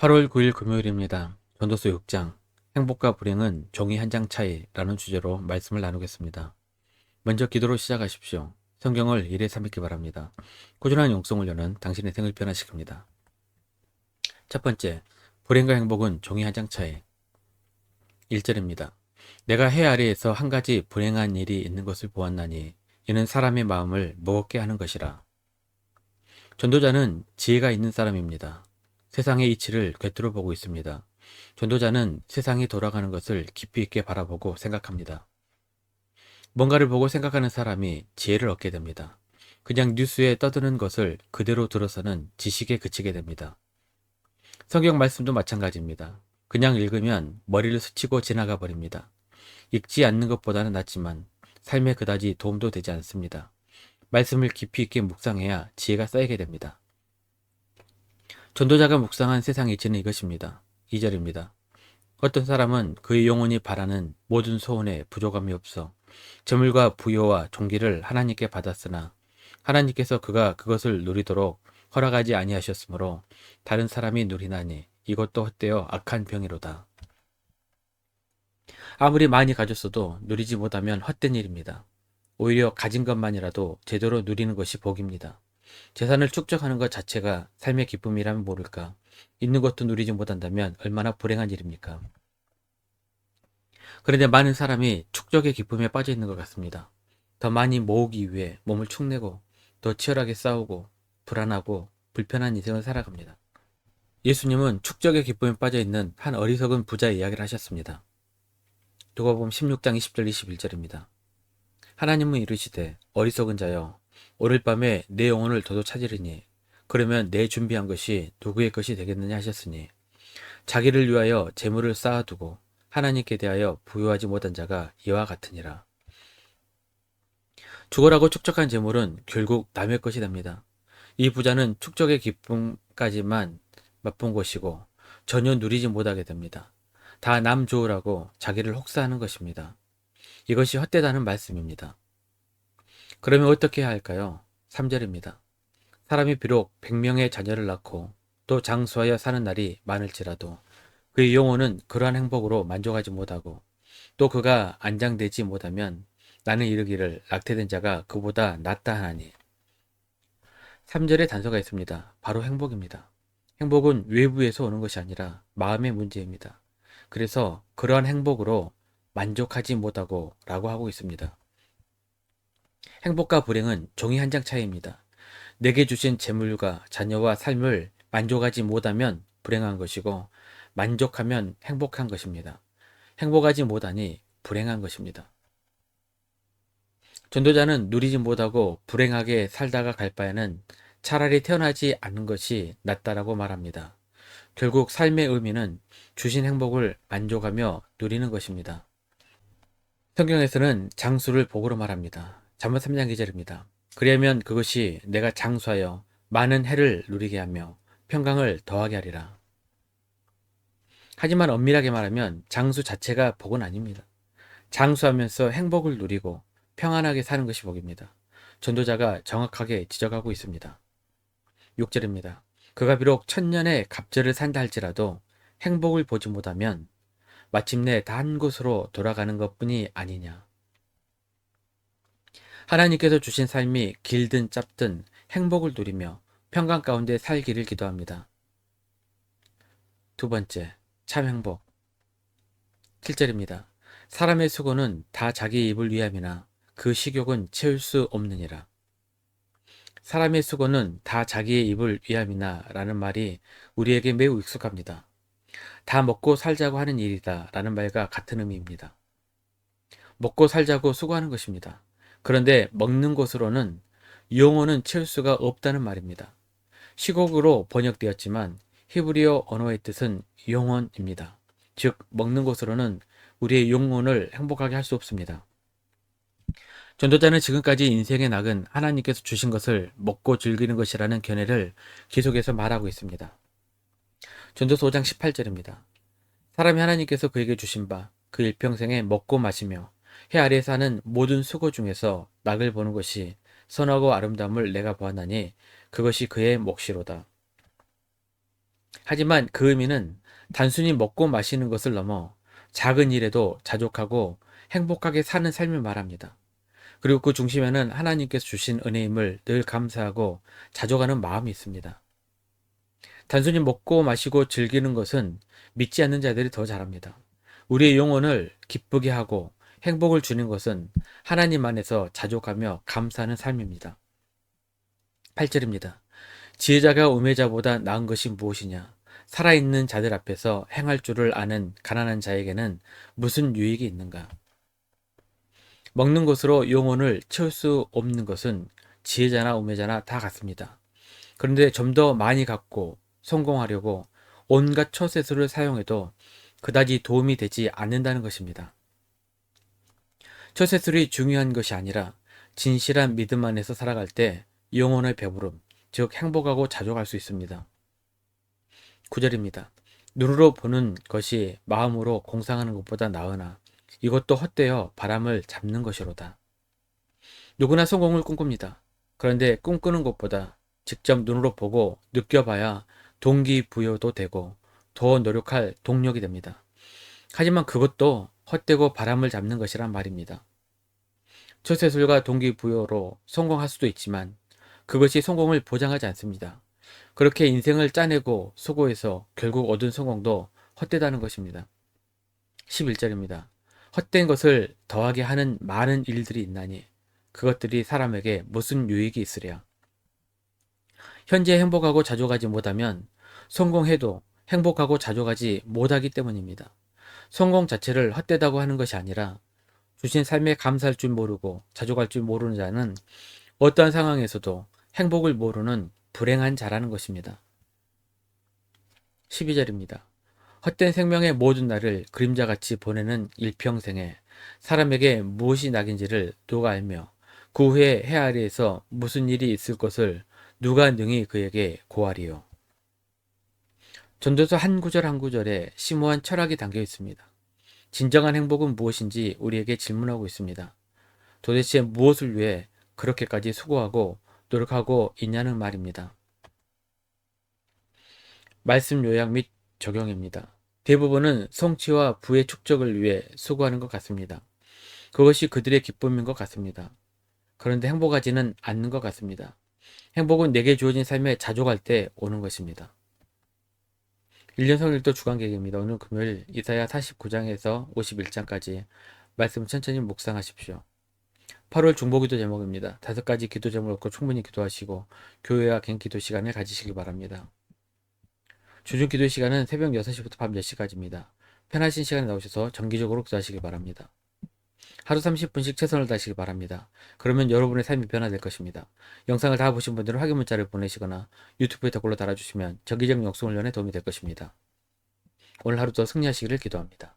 8월 9일 금요일입니다. 전도서 6장 행복과 불행은 종이 한 장 차이라는 주제로 말씀을 나누겠습니다. 먼저 기도로 시작하십시오. 성경을 일에 삼기 바랍니다. 꾸준한 용성을 여는 당신의 생을 변화시킵니다. 첫 번째, 불행과 행복은 종이 한 장 차이. 1절입니다. 내가 해 아래에서 한 가지 불행한 일이 있는 것을 보았나니 이는 사람의 마음을 무겁게 하는 것이라. 전도자는 지혜가 있는 사람입니다. 세상의 이치를 꿰뚫어 보고 있습니다. 전도자는 세상이 돌아가는 것을 깊이 있게 바라보고 생각합니다. 뭔가를 보고 생각하는 사람이 지혜를 얻게 됩니다. 그냥 뉴스에 떠드는 것을 그대로 들어서는 지식에 그치게 됩니다. 성경 말씀도 마찬가지입니다. 그냥 읽으면 머리를 스치고 지나가 버립니다. 읽지 않는 것보다는 낫지만 삶에 그다지 도움도 되지 않습니다. 말씀을 깊이 있게 묵상해야 지혜가 쌓이게 됩니다. 전도자가 묵상한 세상 이치는 이것입니다. 2절입니다. 어떤 사람은 그의 영혼이 바라는 모든 소원에 부족함이 없어 재물과 부여와 종기를 하나님께 받았으나 하나님께서 그가 그것을 누리도록 허락하지 아니하셨으므로 다른 사람이 누리나니 이것도 헛되어 악한 병이로다. 아무리 많이 가졌어도 누리지 못하면 헛된 일입니다. 오히려 가진 것만이라도 제대로 누리는 것이 복입니다. 재산을 축적하는 것 자체가 삶의 기쁨이라면 모를까. 있는 것도 누리지 못한다면 얼마나 불행한 일입니까? 그런데 많은 사람이 축적의 기쁨에 빠져 있는 것 같습니다. 더 많이 모으기 위해 몸을 축내고 더 치열하게 싸우고 불안하고 불편한 인생을 살아갑니다. 예수님은 축적의 기쁨에 빠져 있는 한 어리석은 부자의 이야기를 하셨습니다. 누가복음 16장 20절 21절입니다. 하나님은 이르시되 어리석은 자여 오늘 밤에 내 영혼을 도도 찾으리니 그러면 내 준비한 것이 누구의 것이 되겠느냐 하셨으니 자기를 위하여 재물을 쌓아두고 하나님께 대하여 부유하지 못한 자가 이와 같으니라. 죽어라고 축적한 재물은 결국 남의 것이 됩니다. 이 부자는 축적의 기쁨까지만 맛본 것이고 전혀 누리지 못하게 됩니다. 다 남 좋으라고 자기를 혹사하는 것입니다. 이것이 헛되다는 말씀입니다. 그러면 어떻게 해야 할까요? 3절입니다. 사람이 비록 100명의 자녀를 낳고 또 장수하여 사는 날이 많을지라도 그의 영혼은 그러한 행복으로 만족하지 못하고 또 그가 안장되지 못하면 나는 이르기를 낙태된 자가 그보다 낫다 하나니. 3절에 단서가 있습니다. 바로 행복입니다. 행복은 외부에서 오는 것이 아니라 마음의 문제입니다. 그래서 그러한 행복으로 만족하지 못하고 라고 하고 있습니다. 행복과 불행은 종이 한 장 차이입니다. 내게 주신 재물과 자녀와 삶을 만족하지 못하면 불행한 것이고 만족하면 행복한 것입니다. 행복하지 못하니 불행한 것입니다. 전도자는 누리지 못하고 불행하게 살다가 갈 바에는 차라리 태어나지 않는 것이 낫다라고 말합니다. 결국 삶의 의미는 주신 행복을 만족하며 누리는 것입니다. 성경에서는 장수를 복으로 말합니다. 잠언 3장 2절입니다. 그리하면 그것이 내가 장수하여 많은 해를 누리게 하며 평강을 더하게 하리라. 하지만 엄밀하게 말하면 장수 자체가 복은 아닙니다. 장수하면서 행복을 누리고 평안하게 사는 것이 복입니다. 전도자가 정확하게 지적하고 있습니다. 6절입니다. 그가 비록 천년의 갑절을 산다 할지라도 행복을 보지 못하면 마침내 다 한 곳으로 돌아가는 것뿐이 아니냐. 하나님께서 주신 삶이 길든 짧든 행복을 누리며 평강 가운데 살기를 기도합니다. 두 번째, 참 행복. 7절입니다. 사람의 수고는 다 자기 입을 위함이나 그 식욕은 채울 수 없느니라. 사람의 수고는 다 자기의 입을 위함이나 라는 말이 우리에게 매우 익숙합니다. 다 먹고 살자고 하는 일이다 라는 말과 같은 의미입니다. 먹고 살자고 수고하는 것입니다. 그런데 먹는 것으로는 영혼은 채울 수가 없다는 말입니다. 시곡으로 번역되었지만 히브리어 언어의 뜻은 영혼입니다. 즉 먹는 것으로는 우리의 영혼을 행복하게 할 수 없습니다. 전도자는 지금까지 인생의 낙은 하나님께서 주신 것을 먹고 즐기는 것이라는 견해를 계속해서 말하고 있습니다. 전도서 5장 18절입니다. 사람이 하나님께서 그에게 주신 바 그 일평생에 먹고 마시며 해 아래에 사는 모든 수고 중에서 낙을 보는 것이 선하고 아름다움을 내가 보았나니 그것이 그의 몫이로다. 하지만 그 의미는 단순히 먹고 마시는 것을 넘어 작은 일에도 자족하고 행복하게 사는 삶을 말합니다. 그리고 그 중심에는 하나님께서 주신 은혜임을 늘 감사하고 자족하는 마음이 있습니다. 단순히 먹고 마시고 즐기는 것은 믿지 않는 자들이 더 잘합니다. 우리의 영혼을 기쁘게 하고 행복을 주는 것은 하나님 안에서 자족하며 감사하는 삶입니다. 8절입니다. 지혜자가 우매자보다 나은 것이 무엇이냐? 살아있는 자들 앞에서 행할 줄을 아는 가난한 자에게는 무슨 유익이 있는가? 먹는 것으로 영혼을 채울 수 없는 것은 지혜자나 우매자나 다 같습니다. 그런데 좀 더 많이 갖고 성공하려고 온갖 처세술을 사용해도 그다지 도움이 되지 않는다는 것입니다. 처세술이 중요한 것이 아니라 진실한 믿음 안에서 살아갈 때 영혼의 배부름, 즉 행복하고 자족할 수 있습니다. 9절입니다. 눈으로 보는 것이 마음으로 공상하는 것보다 나으나 이것도 헛되어 바람을 잡는 것이로다. 누구나 성공을 꿈꿉니다. 그런데 꿈꾸는 것보다 직접 눈으로 보고 느껴봐야 동기부여도 되고 더 노력할 동력이 됩니다. 하지만 그것도 헛되고 바람을 잡는 것이란 말입니다. 처세술과 동기부여로 성공할 수도 있지만 그것이 성공을 보장하지 않습니다. 그렇게 인생을 짜내고 수고해서 결국 얻은 성공도 헛되다는 것입니다. 11절입니다. 헛된 것을 더하게 하는 많은 일들이 있나니 그것들이 사람에게 무슨 유익이 있으랴. 현재 행복하고 자족하지 못하면 성공해도 행복하고 자족하지 못하기 때문입니다. 성공 자체를 헛되다고 하는 것이 아니라 주신 삶에 감사할 줄 모르고 자족할 줄 모르는 자는 어떠한 상황에서도 행복을 모르는 불행한 자라는 것입니다. 12절입니다. 헛된 생명의 모든 날을 그림자같이 보내는 일평생에 사람에게 무엇이 낙인지를 누가 알며 그 후에 해 아래에서 무슨 일이 있을 것을 누가 능히 그에게 고하리요. 전도서 한 구절 한 구절에 심오한 철학이 담겨 있습니다. 진정한 행복은 무엇인지 우리에게 질문하고 있습니다. 도대체 무엇을 위해 그렇게까지 수고하고 노력하고 있냐는 말입니다. 말씀 요약 및 적용입니다. 대부분은 성취와 부의 축적을 위해 수고하는 것 같습니다. 그것이 그들의 기쁨인 것 같습니다. 그런데 행복하지는 않는 것 같습니다. 행복은 내게 주어진 삶에 자족할 때 오는 것입니다. 1년 성일도 주간계획입니다. 오늘 금요일 이사야 49장에서 51장까지 말씀 천천히 묵상하십시오. 8월 중보기도 제목입니다. 5가지 기도 제목을 놓고 충분히 기도하시고 교회와 개인 기도 시간을 가지시기 바랍니다. 주중 기도 시간은 새벽 6시부터 밤 10시까지입니다. 편하신 시간에 나오셔서 정기적으로 기도하시기 바랍니다. 하루 30분씩 최선을 다하시기 바랍니다. 그러면 여러분의 삶이 변화될 것입니다. 영상을 다 보신 분들은 확인 문자를 보내시거나 유튜브에 댓글로 달아주시면 정기적 영성 훈련에 도움이 될 것입니다. 오늘 하루도 승리하시기를 기도합니다.